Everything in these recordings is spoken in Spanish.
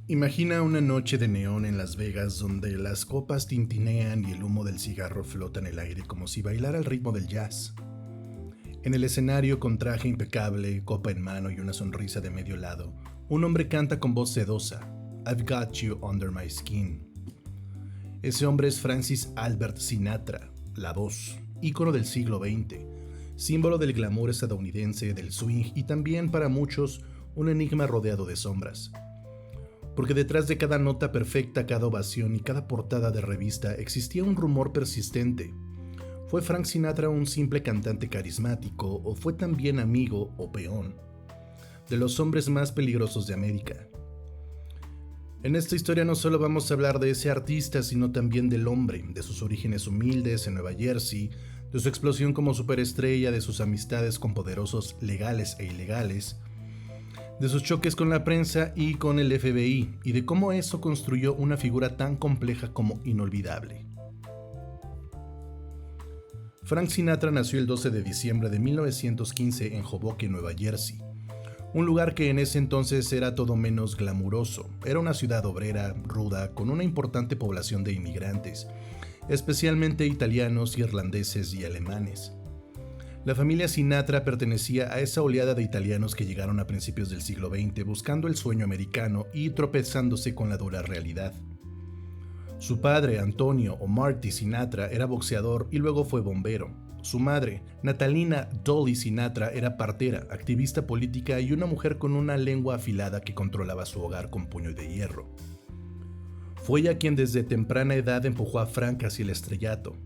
Imagina una noche de neón en Las Vegas donde las copas tintinean y el humo del cigarro flota en el aire como si bailara al ritmo del jazz. En el escenario, con traje impecable, copa en mano y una sonrisa de medio lado, un hombre canta con voz sedosa, "I've got you under my skin". Ese hombre es Francis Albert Sinatra, la voz, ícono del siglo XX, símbolo del glamour estadounidense, del swing y también para muchos un enigma rodeado de sombras. Porque detrás de cada nota perfecta, cada ovación y cada portada de revista existía un rumor persistente. ¿Fue Frank Sinatra un simple cantante carismático o fue también amigo o peón de los hombres más peligrosos de América? En esta historia no solo vamos a hablar de ese artista, sino también del hombre, de sus orígenes humildes en Nueva Jersey, de su explosión como superestrella, de sus amistades con poderosos legales e ilegales, de sus choques con la prensa y con el FBI, y de cómo eso construyó una figura tan compleja como inolvidable. Frank Sinatra nació el 12 de diciembre de 1915 en Hoboken, Nueva Jersey, un lugar que en ese entonces era todo menos glamuroso. Era una ciudad obrera, ruda, con una importante población de inmigrantes, especialmente italianos, irlandeses y alemanes. La familia Sinatra pertenecía a esa oleada de italianos que llegaron a principios del siglo XX buscando el sueño americano y tropezándose con la dura realidad. Su padre, Antonio o Marty Sinatra, era boxeador y luego fue bombero. Su madre, Natalina Dolly Sinatra, era partera, activista política y una mujer con una lengua afilada que controlaba su hogar con puño de hierro. Fue ella quien desde temprana edad empujó a Frank hacia el estrellato.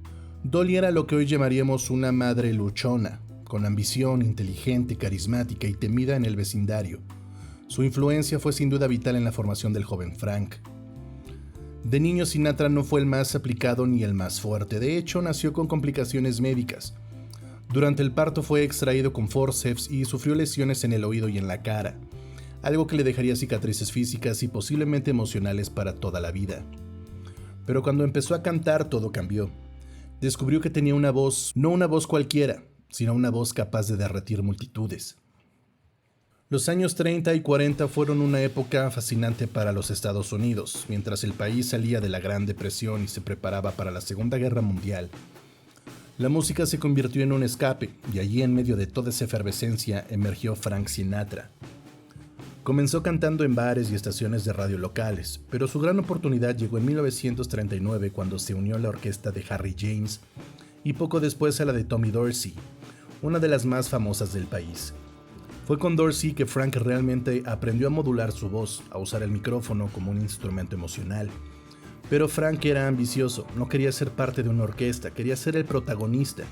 Dolly era lo que hoy llamaríamos una madre luchona, con ambición, inteligente, carismática y temida en el vecindario. Su influencia fue sin duda vital en la formación del joven Frank. De niño, Sinatra no fue el más aplicado ni el más fuerte. De hecho, nació con complicaciones médicas. Durante el parto fue extraído con forceps y sufrió lesiones en el oído y en la cara, algo que le dejaría cicatrices físicas y posiblemente emocionales para toda la vida. Pero cuando empezó a cantar, todo cambió. Descubrió que tenía una voz, no una voz cualquiera, sino una voz capaz de derretir multitudes. Los años 30 y 40 fueron una época fascinante para los Estados Unidos, mientras el país salía de la Gran Depresión y se preparaba para la Segunda Guerra Mundial. La música se convirtió en un escape, y allí en medio de toda esa efervescencia emergió Frank Sinatra. Comenzó cantando en bares y estaciones de radio locales, pero su gran oportunidad llegó en 1939 cuando se unió a la orquesta de Harry James y poco después a la de Tommy Dorsey, una de las más famosas del país. Fue con Dorsey que Frank realmente aprendió a modular su voz, a usar el micrófono como un instrumento emocional. Pero Frank era ambicioso, no quería ser parte de una orquesta, quería ser el protagonista.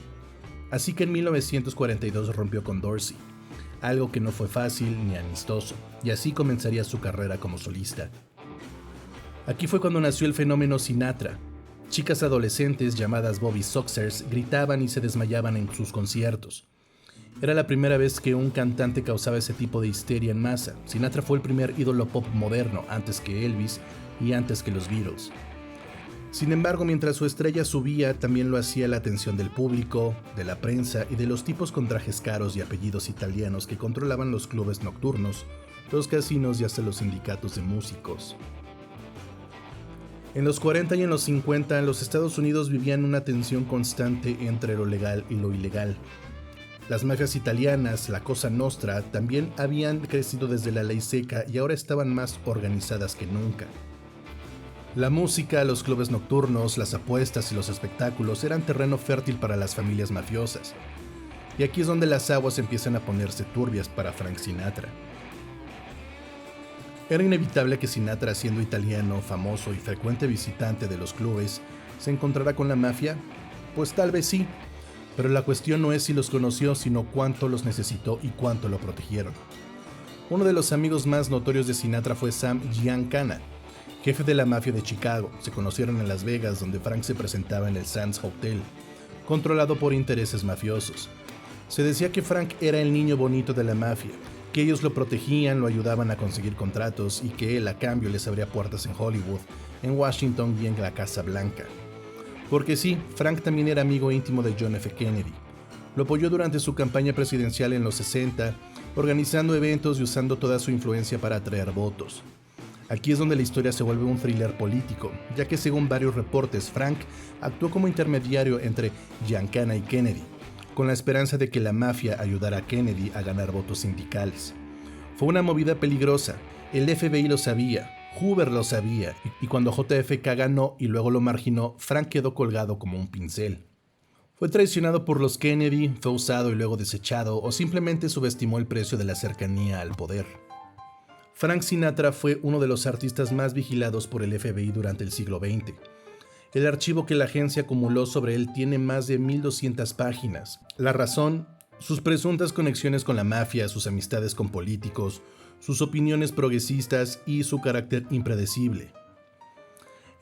Así que en 1942 rompió con Dorsey, algo que no fue fácil ni amistoso, y así comenzaría su carrera como solista. Aquí fue cuando nació el fenómeno Sinatra. Chicas adolescentes llamadas Bobby Soxers gritaban y se desmayaban en sus conciertos. Era la primera vez que un cantante causaba ese tipo de histeria en masa. Sinatra fue el primer ídolo pop moderno, antes que Elvis y antes que los Beatles. Sin embargo, mientras su estrella subía, también lo hacía la atención del público, de la prensa y de los tipos con trajes caros y apellidos italianos que controlaban los clubes nocturnos, los casinos y hasta los sindicatos de músicos. En los 40 y en los 50, los Estados Unidos vivían una tensión constante entre lo legal y lo ilegal. Las mafias italianas, la Cosa Nostra, también habían crecido desde la ley seca y ahora estaban más organizadas que nunca. La música, los clubes nocturnos, las apuestas y los espectáculos eran terreno fértil para las familias mafiosas. Y aquí es donde las aguas empiezan a ponerse turbias para Frank Sinatra. Era inevitable que Sinatra, siendo italiano, famoso y frecuente visitante de los clubes, se encontrara con la mafia. Pues tal vez sí, pero la cuestión no es si los conoció, sino cuánto los necesitó y cuánto lo protegieron. Uno de los amigos más notorios de Sinatra fue Sam Giancana, jefe de la mafia de Chicago. Se conocieron en Las Vegas, donde Frank se presentaba en el Sands Hotel, controlado por intereses mafiosos. Se decía que Frank era el niño bonito de la mafia, que ellos lo protegían, lo ayudaban a conseguir contratos y que él a cambio les abría puertas en Hollywood, en Washington y en la Casa Blanca. Porque sí, Frank también era amigo íntimo de John F. Kennedy. Lo apoyó durante su campaña presidencial en los 60, organizando eventos y usando toda su influencia para atraer votos. Aquí es donde la historia se vuelve un thriller político, ya que según varios reportes, Frank actuó como intermediario entre Giancana y Kennedy, con la esperanza de que la mafia ayudara a Kennedy a ganar votos sindicales. Fue una movida peligrosa, el FBI lo sabía, Hoover lo sabía, y cuando JFK ganó y luego lo marginó, Frank quedó colgado como un pincel. Fue traicionado por los Kennedy, fue usado y luego desechado, o simplemente subestimó el precio de la cercanía al poder. Frank Sinatra fue uno de los artistas más vigilados por el FBI durante el siglo XX. El archivo que la agencia acumuló sobre él tiene más de 1200 páginas. La razón, sus presuntas conexiones con la mafia, sus amistades con políticos, sus opiniones progresistas y su carácter impredecible.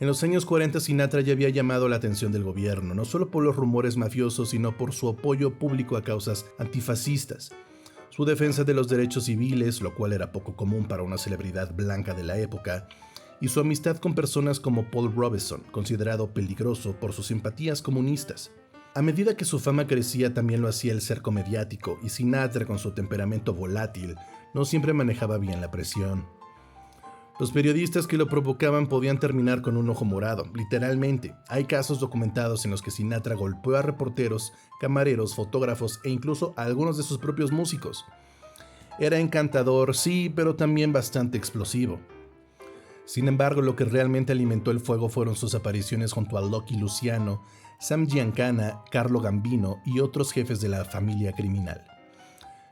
En los años 40 Sinatra ya había llamado la atención del gobierno, no solo por los rumores mafiosos, sino por su apoyo público a causas antifascistas, su defensa de los derechos civiles, lo cual era poco común para una celebridad blanca de la época, y su amistad con personas como Paul Robeson, considerado peligroso por sus simpatías comunistas. A medida que su fama crecía, también lo hacía el cerco mediático, y Sinatra, con su temperamento volátil, no siempre manejaba bien la presión. Los periodistas que lo provocaban podían terminar con un ojo morado, literalmente. Hay casos documentados en los que Sinatra golpeó a reporteros, camareros, fotógrafos e incluso a algunos de sus propios músicos. Era encantador, sí, pero también bastante explosivo. Sin embargo, lo que realmente alimentó el fuego fueron sus apariciones junto a Lucky Luciano, Sam Giancana, Carlo Gambino y otros jefes de la familia criminal.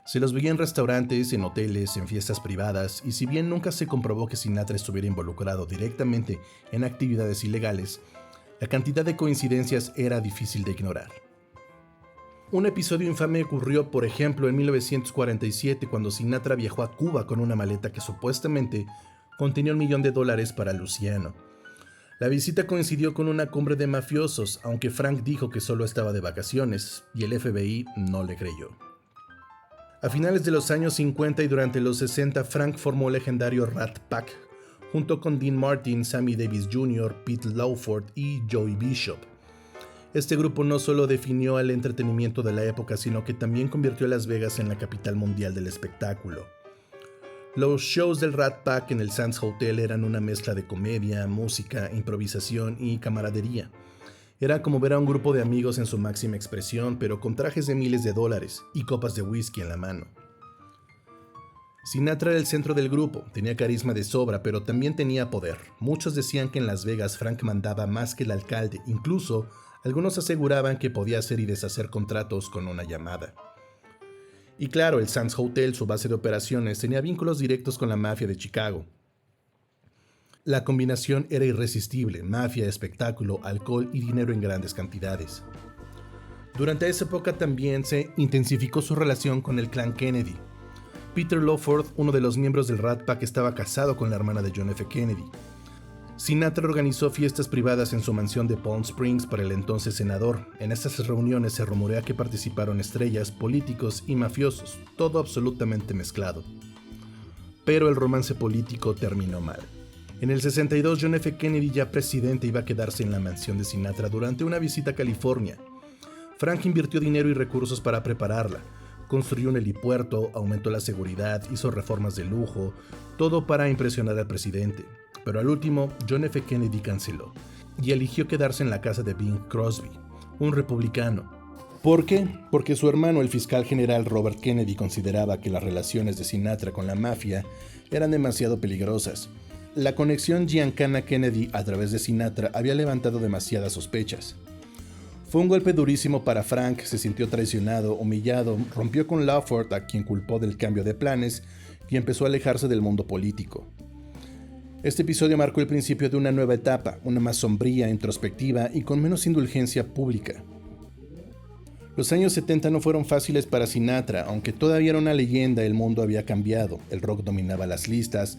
Se los veía en restaurantes, en hoteles, en fiestas privadas, y si bien nunca se comprobó que Sinatra estuviera involucrado directamente en actividades ilegales, la cantidad de coincidencias era difícil de ignorar. Un episodio infame ocurrió, por ejemplo, en 1947, cuando Sinatra viajó a Cuba con una maleta que supuestamente contenía $1 millón para Luciano. La visita coincidió con una cumbre de mafiosos, aunque Frank dijo que solo estaba de vacaciones, y el FBI no le creyó. A finales de los años 50 y durante los 60, Frank formó el legendario Rat Pack, junto con Dean Martin, Sammy Davis Jr., Pete Lawford y Joey Bishop. Este grupo no solo definió el entretenimiento de la época, sino que también convirtió a Las Vegas en la capital mundial del espectáculo. Los shows del Rat Pack en el Sands Hotel eran una mezcla de comedia, música, improvisación y camaradería. Era como ver a un grupo de amigos en su máxima expresión, pero con trajes de miles de dólares y copas de whisky en la mano. Sinatra era el centro del grupo, tenía carisma de sobra, pero también tenía poder. Muchos decían que en Las Vegas Frank mandaba más que el alcalde, incluso algunos aseguraban que podía hacer y deshacer contratos con una llamada. Y claro, el Sands Hotel, su base de operaciones, tenía vínculos directos con la mafia de Chicago. La combinación era irresistible: mafia, espectáculo, alcohol y dinero en grandes cantidades. Durante esa época también se intensificó su relación con el clan Kennedy. Peter Lawford, uno de los miembros del Rat Pack, estaba casado con la hermana de John F. Kennedy. Sinatra organizó fiestas privadas en su mansión de Palm Springs para el entonces senador. En estas reuniones se rumorea que participaron estrellas, políticos y mafiosos, todo absolutamente mezclado. Pero el romance político terminó mal. En el 62, John F. Kennedy, ya presidente, iba a quedarse en la mansión de Sinatra durante una visita a California. Frank invirtió dinero y recursos para prepararla. Construyó un helipuerto, aumentó la seguridad, hizo reformas de lujo, todo para impresionar al presidente. Pero al último, John F. Kennedy canceló y eligió quedarse en la casa de Bing Crosby, un republicano. ¿Por qué? Porque su hermano, el fiscal general Robert Kennedy, consideraba que las relaciones de Sinatra con la mafia eran demasiado peligrosas. La conexión Giancana-Kennedy a través de Sinatra había levantado demasiadas sospechas. Fue un golpe durísimo para Frank, se sintió traicionado, humillado, rompió con Lawford, a quien culpó del cambio de planes, y empezó a alejarse del mundo político. Este episodio marcó el principio de una nueva etapa, una más sombría, introspectiva y con menos indulgencia pública. Los años 70 no fueron fáciles para Sinatra, aunque todavía era una leyenda. El mundo había cambiado, el rock dominaba las listas,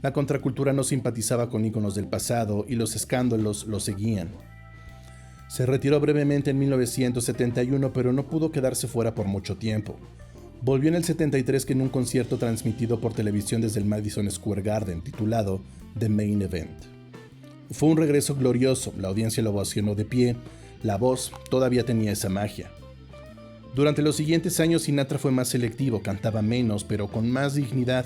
la contracultura no simpatizaba con íconos del pasado y los escándalos lo seguían. Se retiró brevemente en 1971, pero no pudo quedarse fuera por mucho tiempo. Volvió en el 73 en un concierto transmitido por televisión desde el Madison Square Garden, titulado The Main Event. Fue un regreso glorioso, la audiencia lo ovacionó de pie, la voz todavía tenía esa magia. Durante los siguientes años Sinatra fue más selectivo, cantaba menos, pero con más dignidad.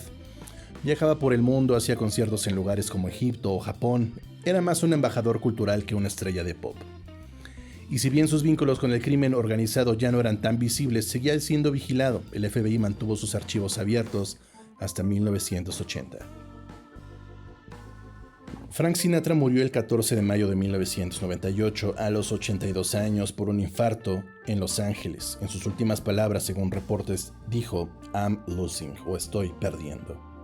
Viajaba por el mundo, hacía conciertos en lugares como Egipto o Japón. Era más un embajador cultural que una estrella de pop. Y si bien sus vínculos con el crimen organizado ya no eran tan visibles, seguía siendo vigilado. El FBI mantuvo sus archivos abiertos hasta 1980. Frank Sinatra murió el 14 de mayo de 1998 a los 82 años por un infarto en Los Ángeles. En sus últimas palabras, según reportes, dijo "I'm losing" o "estoy perdiendo".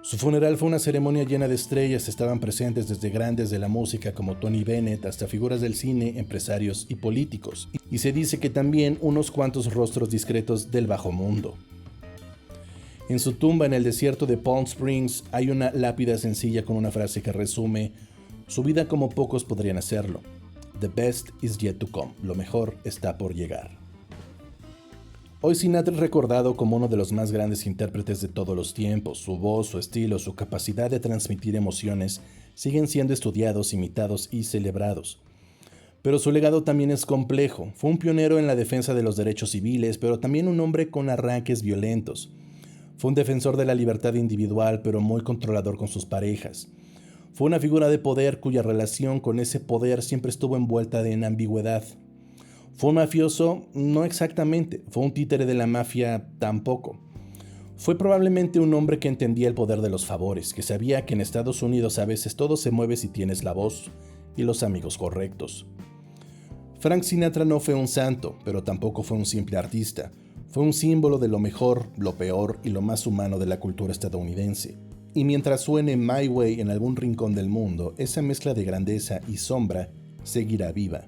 Su funeral fue una ceremonia llena de estrellas. Estaban presentes desde grandes de la música como Tony Bennett hasta figuras del cine, empresarios y políticos. Y se dice que también unos cuantos rostros discretos del bajo mundo. En su tumba en el desierto de Palm Springs hay una lápida sencilla con una frase que resume su vida como pocos podrían hacerlo. "The best is yet to come", lo mejor está por llegar. Hoy Sinatra es recordado como uno de los más grandes intérpretes de todos los tiempos. Su voz, su estilo, su capacidad de transmitir emociones siguen siendo estudiados, imitados y celebrados. Pero su legado también es complejo. Fue un pionero en la defensa de los derechos civiles, pero también un hombre con arranques violentos. Fue un defensor de la libertad individual, pero muy controlador con sus parejas. Fue una figura de poder cuya relación con ese poder siempre estuvo envuelta en ambigüedad. ¿Fue un mafioso? No exactamente. ¿Fue un títere de la mafia? Tampoco. Fue probablemente un hombre que entendía el poder de los favores, que sabía que en Estados Unidos a veces todo se mueve si tienes la voz y los amigos correctos. Frank Sinatra no fue un santo, pero tampoco fue un simple artista. Fue un símbolo de lo mejor, lo peor y lo más humano de la cultura estadounidense. Y mientras suene My Way en algún rincón del mundo, esa mezcla de grandeza y sombra seguirá viva.